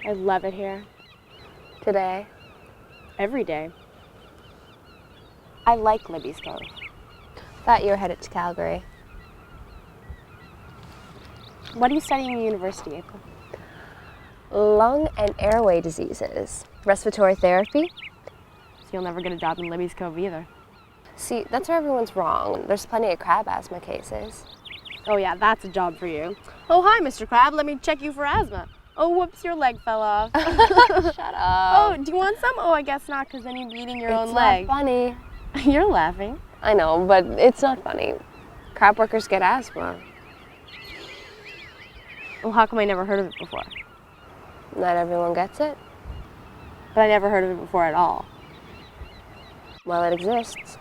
I love it here. Today? Every day. I like Libby's Cove. Thought you were headed to Calgary. What are you studying in university, April? Lung and airway diseases. Respiratory therapy? So you'll never get a job in Libby's Cove either. See, that's where everyone's wrong. There's plenty of crab asthma cases. Oh yeah, that's a job for you. Oh, hi, Mr. Crab. Let me check you for asthma. Oh, whoops, your leg fell off. Shut up. Oh, do you want some? Oh, I guess not, because then you'd be eating your own leg. It's not funny. You're laughing. I know, but it's not funny. Crab workers get asthma. Well, how come I never heard of it before? Not everyone gets it. But I never heard of it before at all. Well, it exists.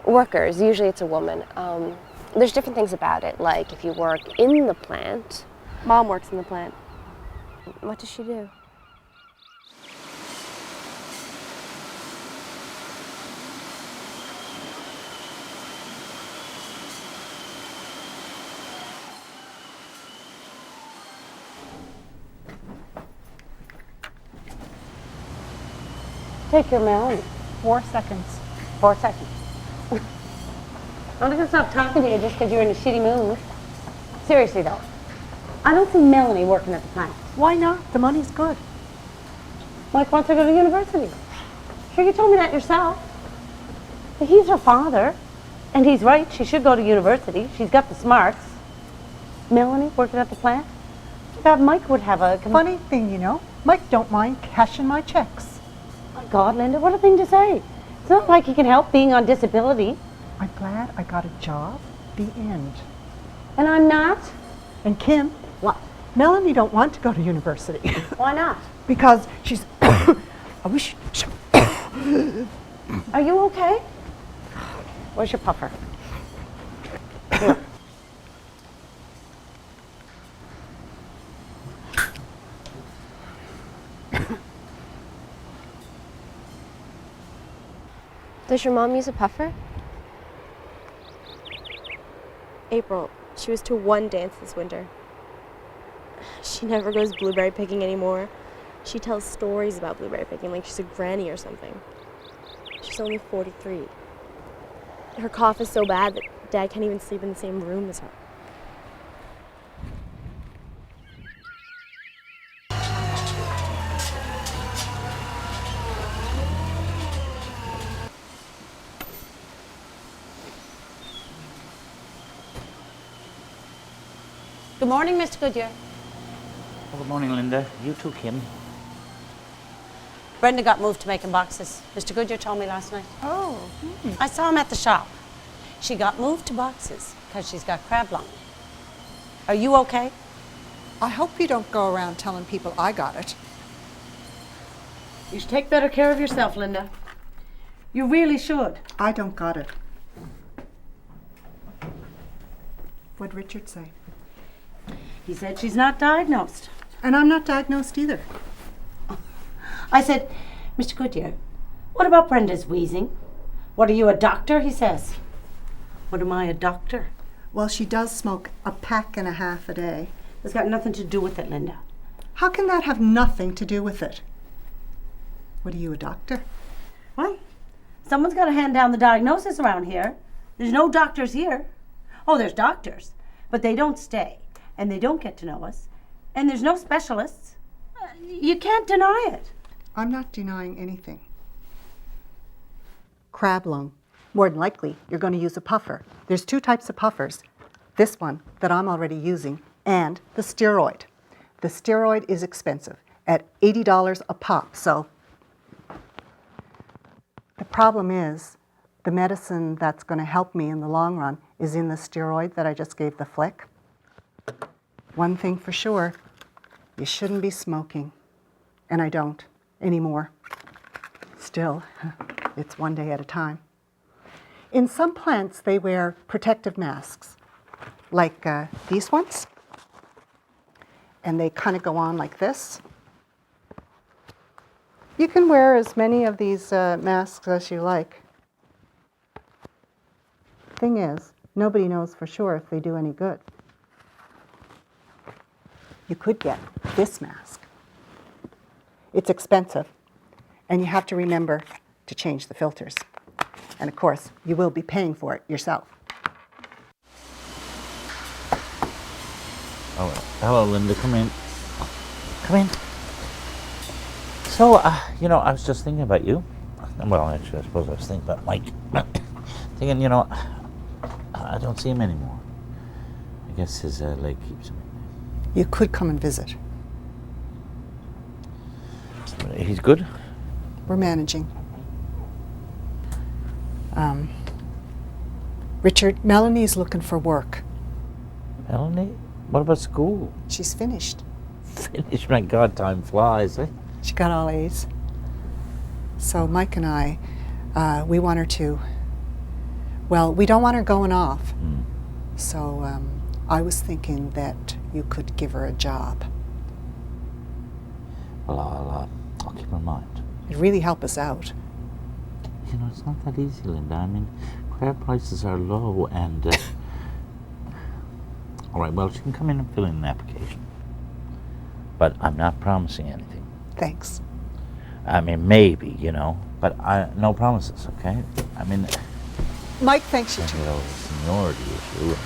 Workers, usually it's a woman. There's different things about it, like if you work in the plant. Mom works in the plant. What does she do? Take your Melanie. 4 seconds. 4 seconds. I'm not gonna stop talking to you just because you're in a shitty mood. Seriously though, I don't see Melanie working at the plant. Why not? The money's good. Mike wants her to go to university. Sure, you told me that yourself. But he's her father, and he's right. She should go to university. She's got the smarts. Melanie working at the plant. I thought Mike would have a Funny thing, you know, Mike don't mind cashing my checks. My God, Linda, what a thing to say. It's not like he can help being on disability. I'm glad I got a job. The end. And I'm not. And Kim, What? Melanie don't want to go to university Why not? because she's. I wish. Are you okay? Where's your puffer? Here. Does your mom use a puffer? April, she was to one dance this winter. She never goes blueberry picking anymore. She tells stories about blueberry picking like she's a granny or something. She's only 43. Her cough is so bad that Dad can't even sleep in the same room as her. Good morning, Mr. Goodyear. Well, good morning, Linda. You too, Kim. Brenda got moved to making boxes. Mr. Goodyear told me last night. Oh. I saw him at the shop. She got moved to boxes because she's got crab lung. Are you okay? I hope you don't go around telling people I got it. You should take better care of yourself, Linda. You really should. I don't got it. What'd Richard say? He said she's not diagnosed. And I'm not diagnosed either. I said, Mr. Goodyear, what about Brenda's wheezing? What, are you a doctor? He says. What, am I, a doctor? Well, she does smoke a pack and a half a day. It's got nothing to do with it, Linda. How can that have nothing to do with it? What, are you a doctor? Well, someone's got to hand down the diagnosis around here. There's no doctors here. Oh, there's doctors, but they don't stay, and they don't get to know us, and there's no specialists. You can't deny it. I'm not denying anything. Crab lung. More than likely, you're going to use a puffer. There's 2 types of puffers. This one that I'm already using, and the steroid. The steroid is expensive, at $80 a pop, so the problem is the medicine that's going to help me in the long run is in the steroid that I just gave the flick. One thing for sure, you shouldn't be smoking, and I don't anymore. Still, it's one day at a time. In some plants, they wear protective masks, like these ones, and they kind of go on like this. You can wear as many of these masks as you like. Thing is, nobody knows for sure if they do any good. You could get this mask. It's expensive, and you have to remember to change the filters. And of course, you will be paying for it yourself. Oh, hello, Linda. Come in. Come in. So, I was just thinking about you. Well, actually, I suppose I was thinking about Mike. Thinking, I don't see him anymore. I guess his leg keeps him. You could come and visit. He's good? We're managing. Richard, Melanie's looking for work. Melanie? What about school? She's finished. Finished? My God, time flies, eh? She got all A's. So Mike and I, we want her to, well, we don't want her going off. So I was thinking that you could give her a job. Well, I'll keep her in mind. It'd really help us out. It's not that easy, Linda. I mean, crabe prices are low and... All right, well, she can come in and fill in an application. But I'm not promising anything. Thanks. I mean, maybe, but no promises, okay? I mean... Mike thanks you too. The seniority issue.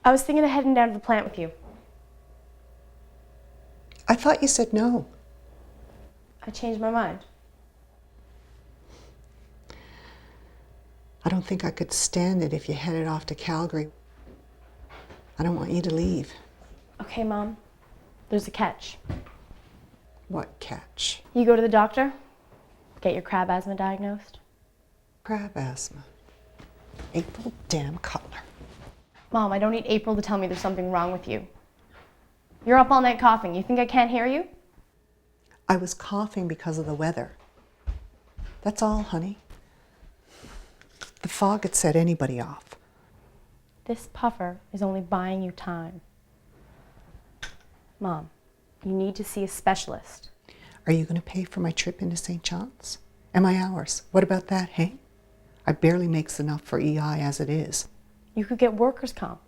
I was thinking of heading down to the plant with you. I thought you said no. I changed my mind. I don't think I could stand it if you headed off to Calgary. I don't want you to leave. Okay, Mom. There's a catch. What catch? You go to the doctor, get your crab asthma diagnosed. Crab asthma. April damn Cutler. Mom, I don't need April to tell me there's something wrong with you. You're up all night coughing. You think I can't hear you? I was coughing because of the weather. That's all, honey. The fog had set anybody off. This puffer is only buying you time. Mom, you need to see a specialist. Are you going to pay for my trip into St. John's? And my hours? What about that, hey? I barely makes enough for EI as it is. You could get workers' comp.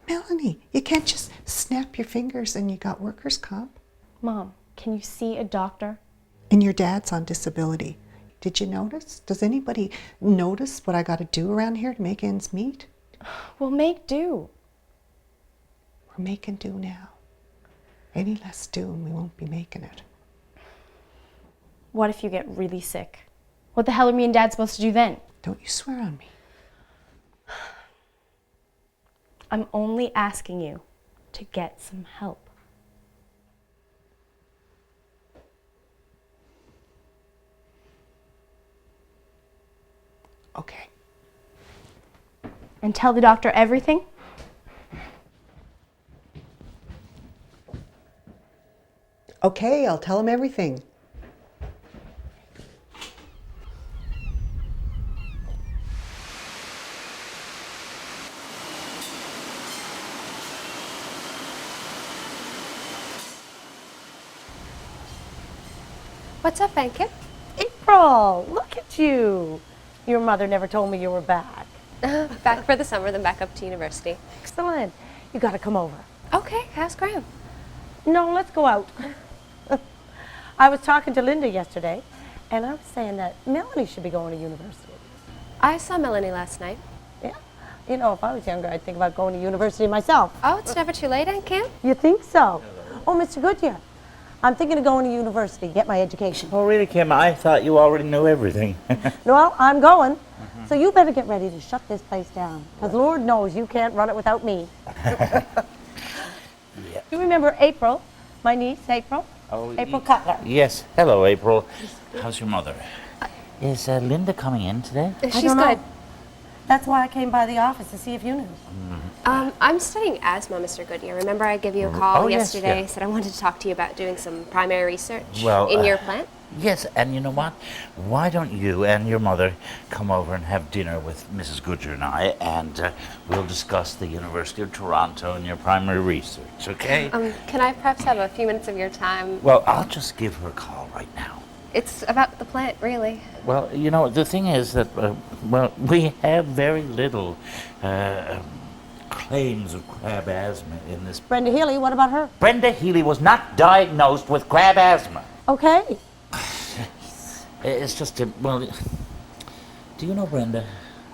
Melanie, you can't just snap your fingers and you got workers' comp. Mom, can you see a doctor? And your dad's on disability. Did you notice? Does anybody notice what I got to do around here to make ends meet? We'll make do. We're making do now. Any less do and we won't be making it. What if you get really sick? What the hell are me and Dad supposed to do then? Don't you swear on me. I'm only asking you to get some help. Okay. And tell the doctor everything? Okay, I'll tell him everything. What's up, Anke? April, look at you. Your mother never told me you were back. Back for the summer, then back up to university. Excellent. You got to come over. Okay, how's Graham? No, let's go out. I was talking to Linda yesterday, and I was saying that Melanie should be going to university. I saw Melanie last night. Yeah. You know, if I was younger, I'd think about going to university myself. Oh, it's never too late, Anke. You think so? Oh, Mr. Goodyear, I'm thinking of going to university, get my education. Oh, really, Kim? I thought you already knew everything. Well, I'm going. So you better get ready to shut this place down, because Lord knows you can't run it without me. You remember April, my niece, April? Oh, April Cutler. Yes. Hello, April. How's your mother? Is Linda coming in today? She's don't know. good. That's why I came by the office to see if you knew. I'm studying asthma, Mr. Goodyear. Remember I gave you a call yes, yesterday? yeah. Said I wanted to talk to you about doing some primary research Well, in your plant? Yes, and you know what? Why don't you and your mother come over and have dinner with Mrs. Goodyear and I, and we'll discuss the University of Toronto and your primary research, okay? Can I perhaps have a few minutes of your time? Well, I'll just give her a call right now. It's about the plant, really. Well, the thing is that, we have very little claims of crab asthma in this. Brenda Healy, what about her? Brenda Healy was not diagnosed with crab asthma. Okay. It's just, do you know Brenda?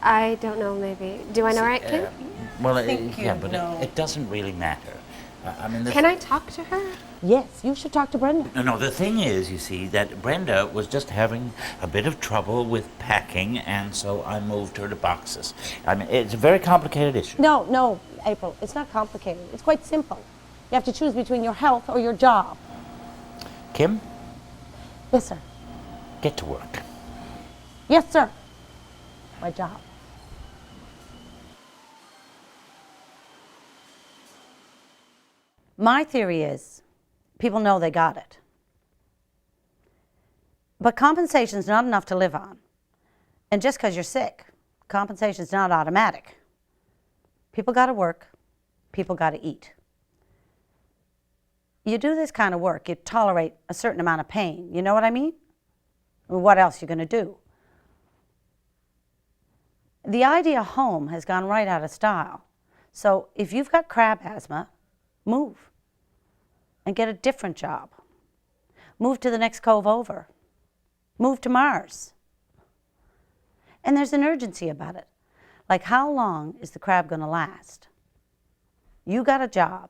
I don't know, maybe. Do I know right, Kim? It doesn't really matter. Can I talk to her? Yes, you should talk to Brenda. No, the thing is, you see, that Brenda was just having a bit of trouble with packing, and so I moved her to boxes. It's a very complicated issue. No, April, it's not complicated. It's quite simple. You have to choose between your health or your job. Kim, Yes, sir. get to work. Yes, sir. My job. My theory is people know they got it. But compensation's not enough to live on. And just because you're sick, compensation's not automatic. People got to work. People got to eat. You do this kind of work, you tolerate a certain amount of pain. You know what I mean? What else are you going to do? The idea of home has gone right out of style. So if you've got crab asthma, move and get a different job. Move to the next cove over. Move to Mars. And there's an urgency about it. Like, how long is the crab going to last? You got a job,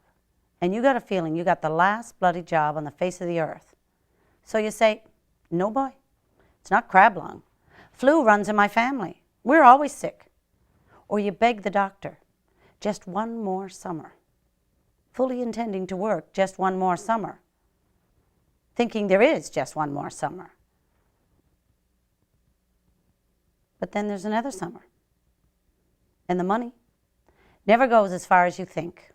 and you got a feeling you got the last bloody job on the face of the earth. So you say, no boy, it's not crab lung. Flu runs in my family. We're always sick. Or you beg the doctor, just one more summer. Fully intending to work just one more summer. Thinking there is just one more summer. But then there's another summer. And the money never goes as far as you think.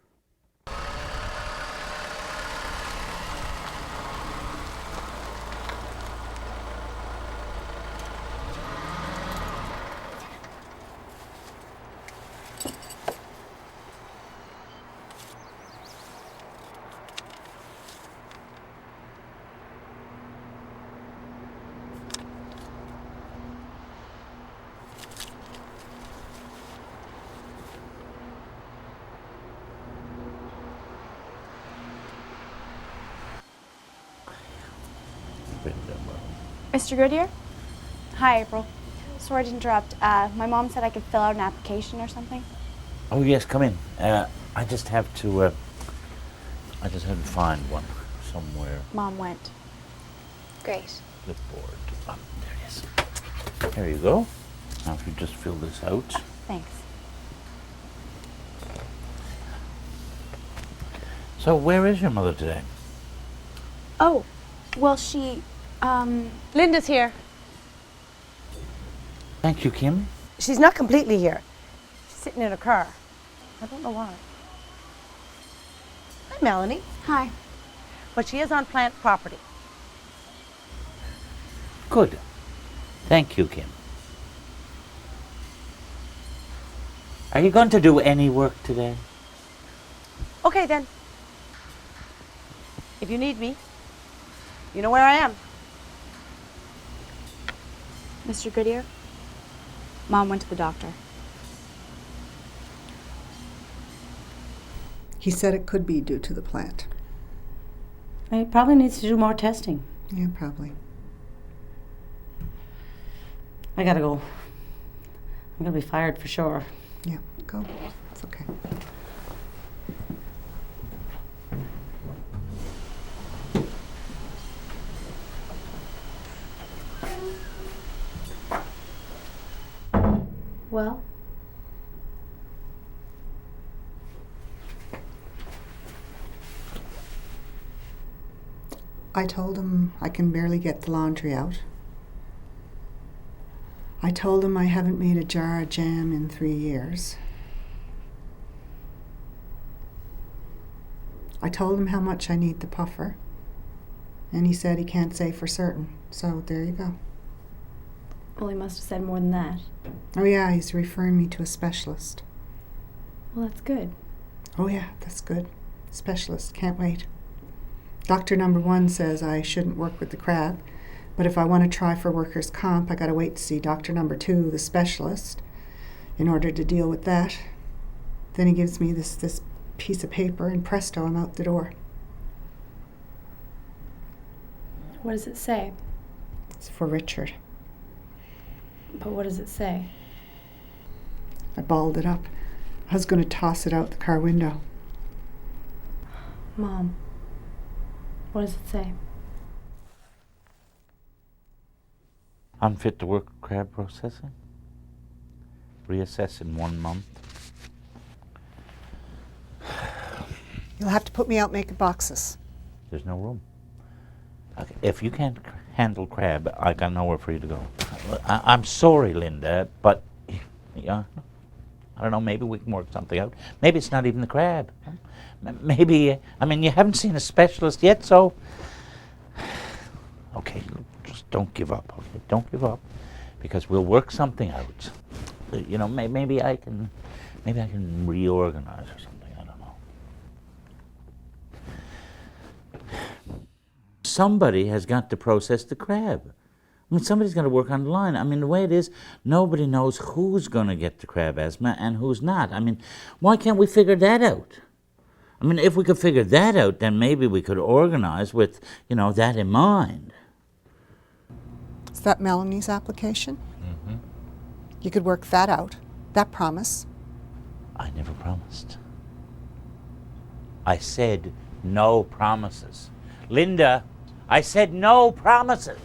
Mr. Goodyear? Hi, April. Sorry to interrupt. My mom said I could fill out an application or something. Oh yes, come in. I just have to find one somewhere. Mom went. Great. Clipboard. There it is. There you go. Now if you just fill this out. Thanks. So where is your mother today? Oh, well, she, Linda's here. Thank you, Kim. She's not completely here. She's sitting in her car. I don't know why. Hi, Melanie. Hi. But she is on plant property. Good. Thank you, Kim. Are you going to do any work today? Okay, then. If you need me, you know where I am. Mr. Goodyear? Mom went to the doctor. He said it could be due to the plant. He probably needs to do more testing. Yeah, probably. I gotta go. I'm gonna be fired for sure. Yeah, go. It's okay. Well? I told him I can barely get the laundry out. I told him I haven't made a jar of jam in 3 years. I told him how much I need the puffer, and he said he can't say for certain, so there you go. Well, he must have said more than that. Oh yeah, he's referring me to a specialist. Well, that's good. Oh yeah, that's good. Specialist, can't wait. Doctor number 1 says I shouldn't work with the crab But if I want to try for workers' comp, I got to wait to see doctor number 2, the specialist, in order to deal with that. Then he gives me this piece of paper, and presto, I'm out the door. What does it say? It's for Richard. But what does it say? I balled it up. I was going to toss it out the car window. Mom, what does it say? Unfit to work crab processing. Reassess in 1 month. You'll have to put me out making boxes. There's no room. Okay, if you can't handle crab, I got nowhere for you to go. I'm sorry, Linda, but yeah, I don't know, maybe we can work something out. Maybe it's not even the crab. Maybe, I mean, you haven't seen a specialist yet, so... Okay, just don't give up, okay? Don't give up, because we'll work something out. You know, maybe I can reorganize or something, I don't know. Somebody has got to process the crab. I mean, somebody's got to work on the line. I mean, the way it is, nobody knows who's going to get the crab asthma and who's not. I mean, why can't we figure that out? I mean, if we could figure that out, then maybe we could organize with, you know, that in mind. Is that Melanie's application? Mm-hmm. You could work that out, that promise. I never promised. I said no promises. Linda, I said no promises.